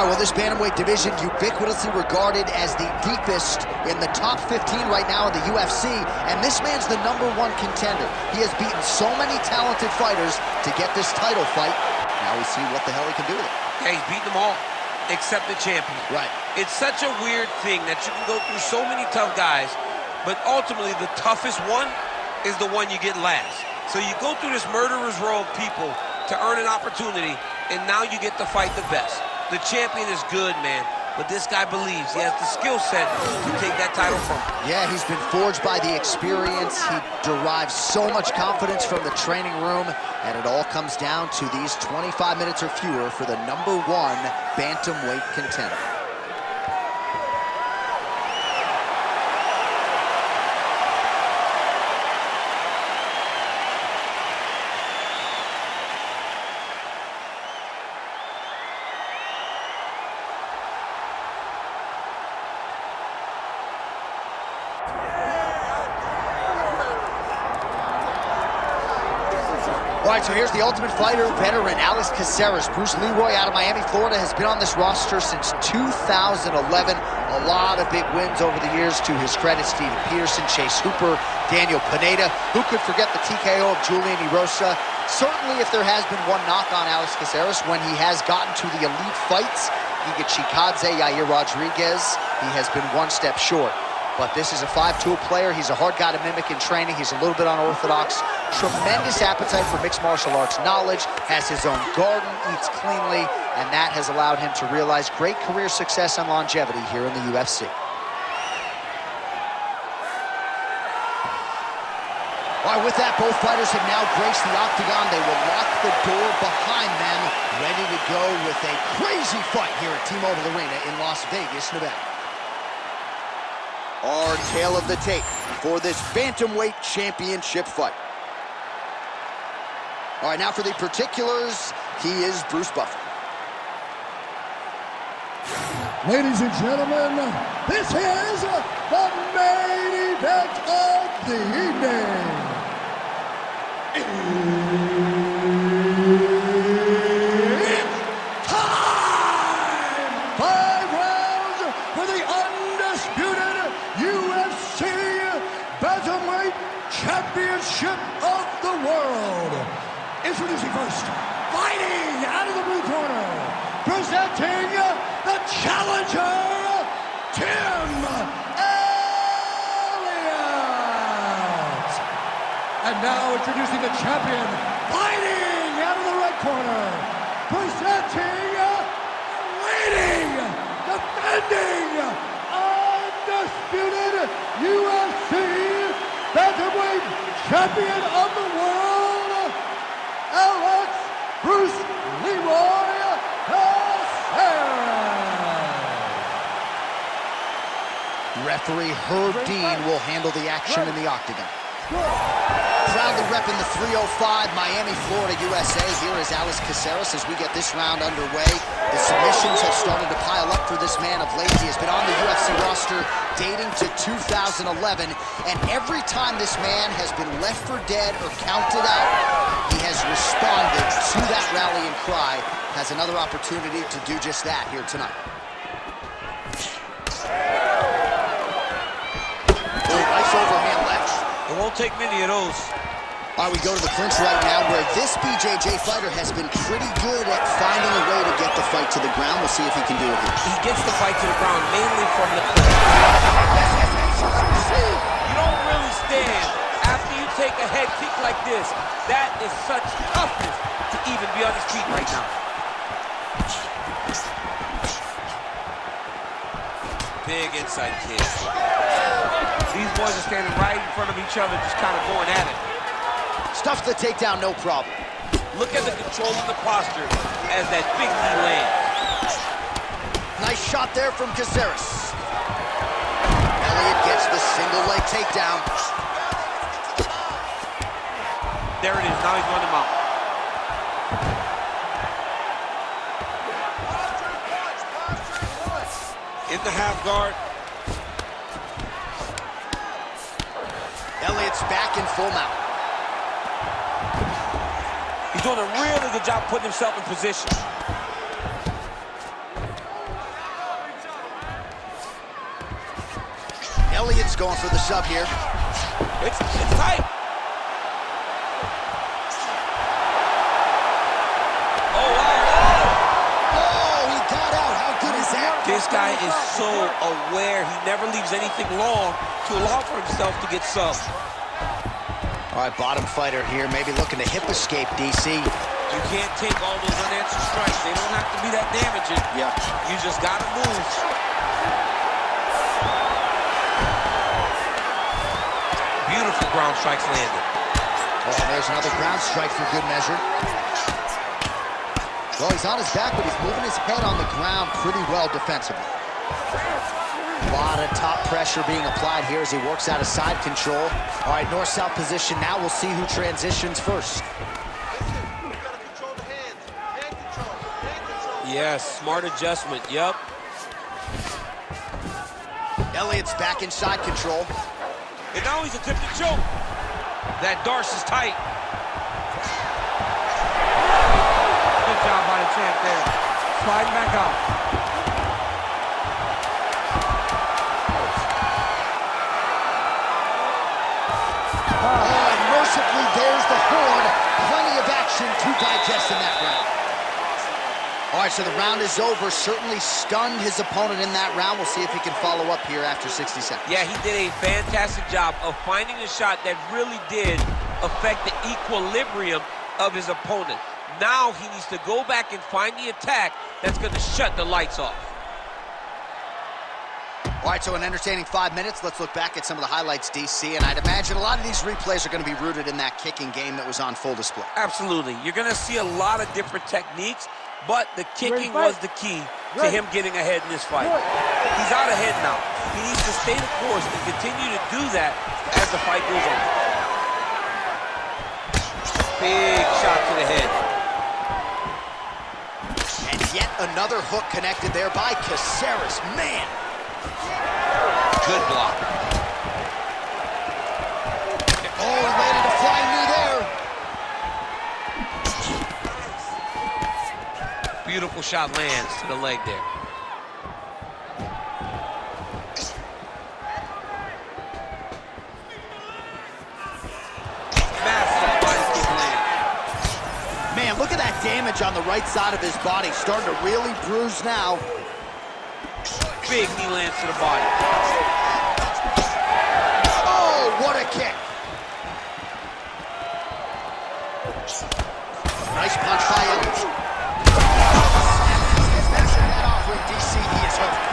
right, well, this bantamweight division ubiquitously regarded as the deepest in the top 15 right now in the UFC, and this man's the #1 contender. He has beaten so many talented fighters to get this title fight. Now we see what the hell he can do with it. Yeah, he's beaten them all, except the champion. Right. It's such a weird thing that you can go through so many tough guys, but ultimately the toughest one is the one you get last. So you go through this murderer's row of people to earn an opportunity, and now you get to fight the best. The champion is good, man, but this guy believes he has the skill set to take that title from him. Yeah, he's been forged by the experience. He derives so much confidence from the training room, and it all comes down to these 25 minutes or fewer for the #1 bantamweight contender. All right, so here's the Ultimate Fighter veteran, Alex Caceres. Bruce Leroy out of Miami, Florida, has been on this roster since 2011. A lot of big wins over the years to his credit. Steven Peterson, Chase Hooper, Daniel Pineda. Who could forget the TKO of Julian Erosa? Certainly, if there has been one knock on Alex Caceres, when he has gotten to the elite fights, Giga Chikadze, Yair Rodriguez, he has been one step short. But this is a 5-tool player. He's a hard guy to mimic in training. He's a little bit unorthodox. Tremendous appetite for mixed martial arts knowledge, has his own garden, eats cleanly, and that has allowed him to realize great career success and longevity here in the UFC. All right, with that, both fighters have now graced the octagon. They will lock the door behind them, ready to go with a crazy fight here at T-Mobile Arena in Las Vegas, Nevada. Our tale of the tape for this bantamweight championship fight. All right, now for the particulars, he is Bruce Buffer. Ladies and gentlemen, this is the main event of the evening. It's time! 5 rounds for the undisputed UFC Bantamweight Championship of the World. Introducing first, fighting out of the blue corner, presenting the challenger, Tim Elliott. And now introducing the champion, fighting out of the red corner, presenting, leading, defending, undisputed UFC Bantamweight Champion of the World, Alex Bruce Leroy Caceres. Referee Herb Dean will handle the action in the octagon. Proudly repping the 305, Miami, Florida, USA. Here is Alex Caceres as we get this round underway. The submissions have started to pile up for this man of late. He has been on the UFC roster dating to 2011, and every time this man has been left for dead or counted out, he has responded to that rallying cry. Has another opportunity to do just that here tonight. Oh, nice overhand left. It won't take many of those. All right, we go to the clinch right now, where this BJJ fighter has been pretty good at finding a way to get the fight to the ground. We'll see if he can do it here. He gets the fight to the ground mainly from the clinch. You don't really stand after you take a head kick like this. That is such toughness to even be on his feet right now. Big inside kick. These boys are standing right in front of each other, just kind of going at it. Stuffs the takedown, no problem. Look at the control of the posture as that big knee lands. Nice shot there from Caceres. Elliott gets the single leg takedown. There it is, now he's going to mount. In the half guard. Elliott's back in full mount. He's doing a really good job putting himself in position. Elliott's going for the sub here. It's tight. Oh, wow. Oh, he got out. How good is that? This guy is so aware. He never leaves anything long to allow for himself to get subbed. All right, bottom fighter here, maybe looking to hip escape, DC. You can't take all those unanswered strikes. They don't have to be that damaging. Yeah. You just got to move. Beautiful ground strikes landed. Oh, and there's another ground strike for good measure. Well, he's on his back, but he's moving his head on the ground pretty well defensively. A lot of top pressure being applied here as he works out of side control. All right, north-south position. Now we'll see who transitions first. Yes, smart adjustment, yep. Elliott's back in side control. And now he's attempting to choke. That Darce is tight. Good job by the champ there. Sliding back out. Oh, and mercifully, there's the horn. Plenty of action to digest in that round. All right, so the round is over. Certainly stunned his opponent in that round. We'll see if he can follow up here after 60 seconds. Yeah, he did a fantastic job of finding a shot that really did affect the equilibrium of his opponent. Now he needs to go back and find the attack that's going to shut the lights off. All right, so an entertaining 5 minutes. Let's look back at some of the highlights, DC, and I'd imagine a lot of these replays are going to be rooted in that kicking game that was on full display. Absolutely. You're going to see a lot of different techniques, but the kicking was the key to him getting ahead in this fight. He's out ahead now. He needs to stay the course and continue to do that as the fight goes on. Big shot to the head. And yet another hook connected there by Caceres. Man! Good block. Oh, he landed a flying knee there. Beautiful shot lands to the leg there. Massive body kick land. Man, look at that damage on the right side of his body. Starting to really bruise now. Big knee lands to the body. Oh, what a kick. Nice punch by Elliott.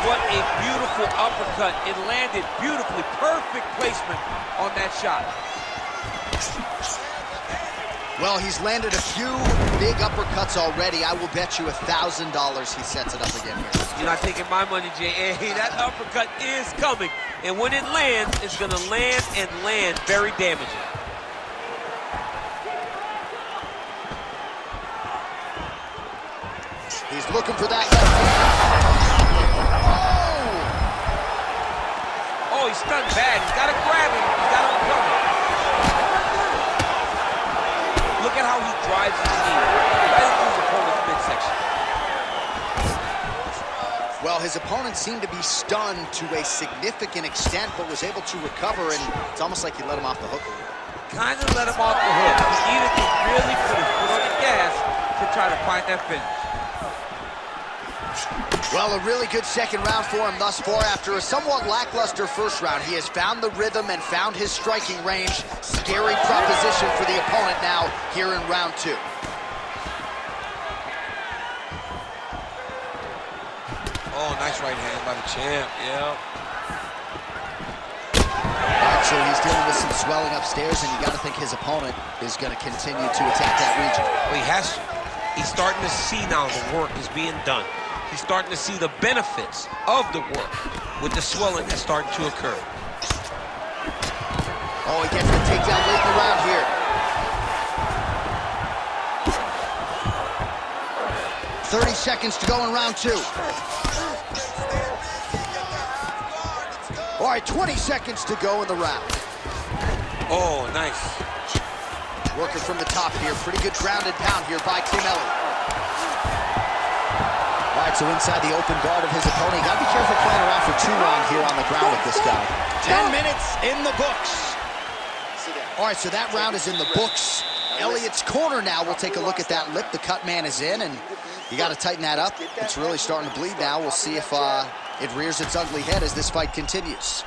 What a beautiful uppercut. It landed beautifully. Perfect placement on that shot. Well, he's landed a few big uppercuts already. I will bet you $1,000 he sets it up again here. You're not taking my money, J.A. That uppercut is coming. And when it lands, it's going to land and land very damaging. He's looking for that left hand. Oh, he's stunned bad. He's got to grab him. He's got to recover. Look at how he drives his knee right into his opponent's midsection. Well, his opponent seemed to be stunned to a significant extent, but was able to recover, and it's almost like he let him off the hook a little. Kind of let him off the hook. He needed to really put his foot on the gas to try to find that finish. Well, a really good second round for him thus far. After a somewhat lackluster first round, he has found the rhythm and found his striking range. Scary proposition for the opponent now here in round two. Oh, nice right hand by the champ, yeah. All right, so he's dealing with some swelling upstairs, and you got to think his opponent is going to continue to attack that region. Well, he has to. He's starting to see now the work is being done. He's starting to see the benefits of the work with the swelling that's starting to occur. Oh, he gets the takedown late in the round here. 30 seconds to go in round two. All right, 20 seconds to go in the round. Oh, nice. Working from the top here. Pretty good grounded pound here by Tim Elliott. All right, right, so inside the open guard of his opponent. You got to be careful playing around for too long here on the ground with this guy. 10 minutes in the books. All right, so that round is in the books. Elliott's corner now. We'll take a look at that lip. The cut man is in, and you got to tighten that up. It's really starting to bleed now. We'll see if it rears its ugly head as this fight continues.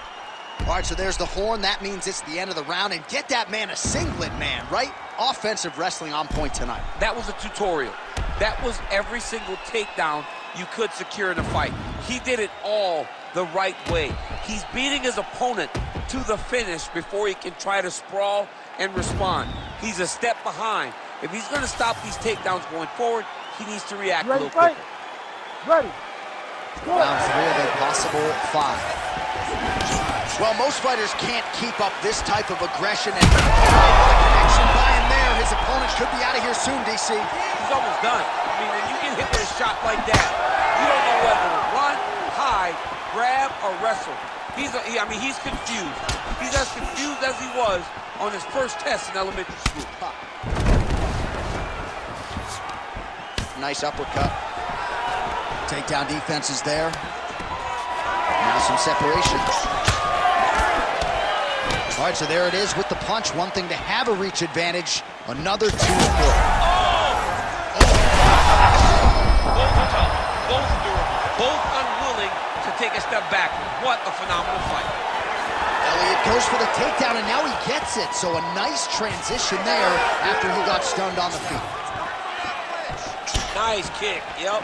All right, so there's the horn. That means it's the end of the round. And get that man a singlet, man, right? Offensive wrestling on point tonight. That was a tutorial. That was every single takedown you could secure in a fight. He did it all the right way. He's beating his opponent to the finish before he can try to sprawl and respond. He's a step behind. If he's going to stop these takedowns going forward, he needs to react a little quicker. Ready. Round 3 of a possible 5. Well, most fighters can't keep up this type of aggression, and connection by him there. His opponent could be out of here soon, DC. He's almost done. I mean, when you get hit with a shot like that, you don't know whether to run, hide, grab, or wrestle. He's confused. He's as confused as he was on his first test in elementary school. Nice uppercut. Takedown defense is there. Now some separation. All right, so there it is with the punch. One thing to have a reach advantage, another to avoid. Both are tough, both durable, both unwilling to take a step back. What a phenomenal fight. Elliott goes for the takedown, and now he gets it. So a nice transition there after he got stunned on the feet. Nice kick, yep.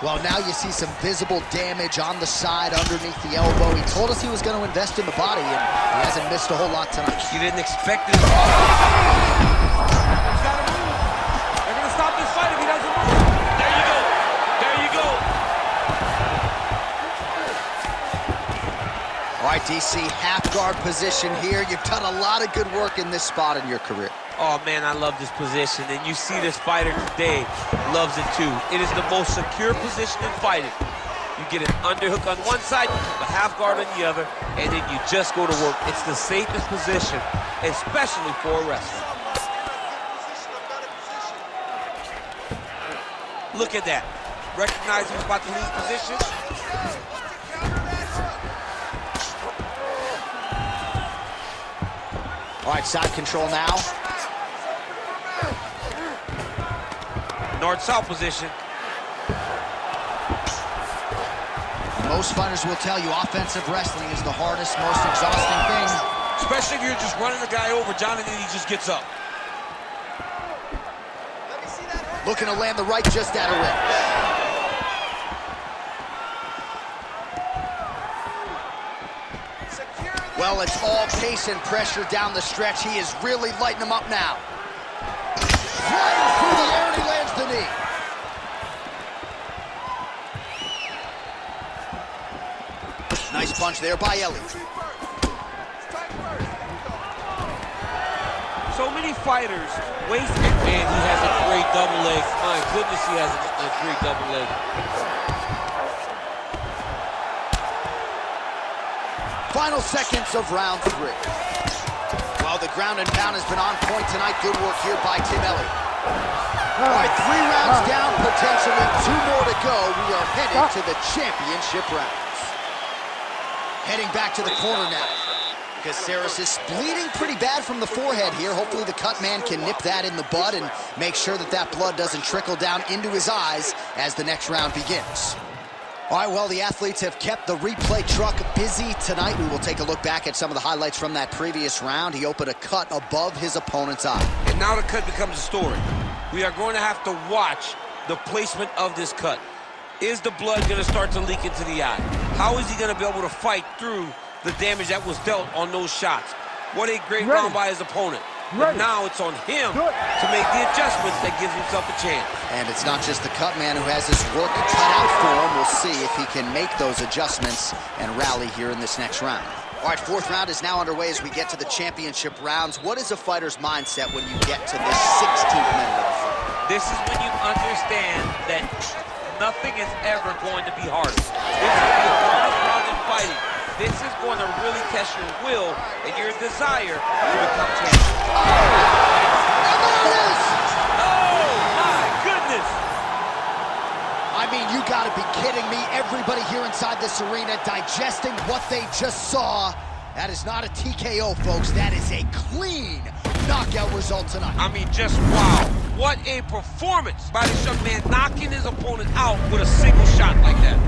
Well, now you see some visible damage on the side underneath the elbow. He told us he was going to invest in the body, and he hasn't missed a whole lot tonight. You didn't expect it. He's got to move. They're going to stop this fight if he doesn't move. There you go. There you go. All right, DC, half guard position here. You've done a lot of good work in this spot in your career. Oh, man, I love this position, and you see this fighter today loves it, too. It is the most secure position in fighting. You get an underhook on one side, a half guard on the other, and then you just go to work. It's the safest position, especially for a wrestler. Look at that. Recognize he's about to leave position. All right, side control now. North-south position. Most fighters will tell you offensive wrestling is the hardest, most exhausting thing. Especially if you're just running the guy over, John, and then he just gets up. Looking to land the right just out of range. Well, it's all pace and pressure down the stretch. He is really lighting them up now. Flying through the air, and he lands the knee. Nice punch there by Elliott. So many fighters waste it. Man, he has a great double leg. My goodness, he has a great double leg. Final seconds of round 3. Well, the ground and pound has been on point tonight. Good work here by Tim Elliott. All right, 3 rounds down, potentially 2 more to go. We are headed to the championship rounds. Heading back to the corner now. Caceres is bleeding pretty bad from the forehead here. Hopefully the cut man can nip that in the bud and make sure that that blood doesn't trickle down into his eyes as the next round begins. All right, well, the athletes have kept the replay truck busy tonight. We will take a look back at some of the highlights from that previous round. He opened a cut above his opponent's eye. And now the cut becomes a story. We are going to have to watch the placement of this cut. Is the blood going to start to leak into the eye? How is he going to be able to fight through the damage that was dealt on those shots? What a great round by his opponent. But now it's on him to make the adjustments that gives himself a chance. And it's not just the cut man who has his work cut out for him. We'll see if he can make those adjustments and rally here in this next round. All right, 4th round is now underway as we get to the championship rounds. What is a fighter's mindset when you get to this 16th minute of the fight? This is when you understand that nothing is ever going to be harder. This is the hardest round in fighting. This is going to really test your will and your desire to become champion. And there it is! everybody here inside this arena digesting what they just saw. That is not a TKO, folks. That is a clean knockout result tonight. I mean, just wow. What a performance by this young man, knocking his opponent out with a single shot like that.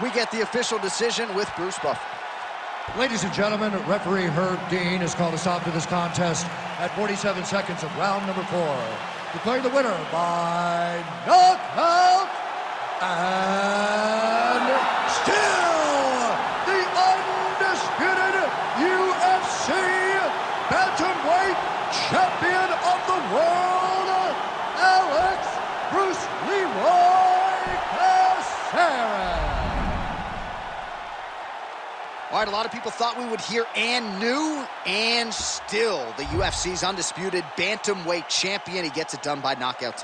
We get the official decision with Bruce Buffer. Ladies and gentlemen, referee Herb Dean has called a stop to this contest at 47 seconds of round number 4. Declaring the winner by knockout and still the undisputed UFC bantamweight champion of the world, Alex Bruce Leroy Caceres. All right, a lot of people thought we would hear and knew, and still the UFC's undisputed bantamweight champion. He gets it done by knockout tonight.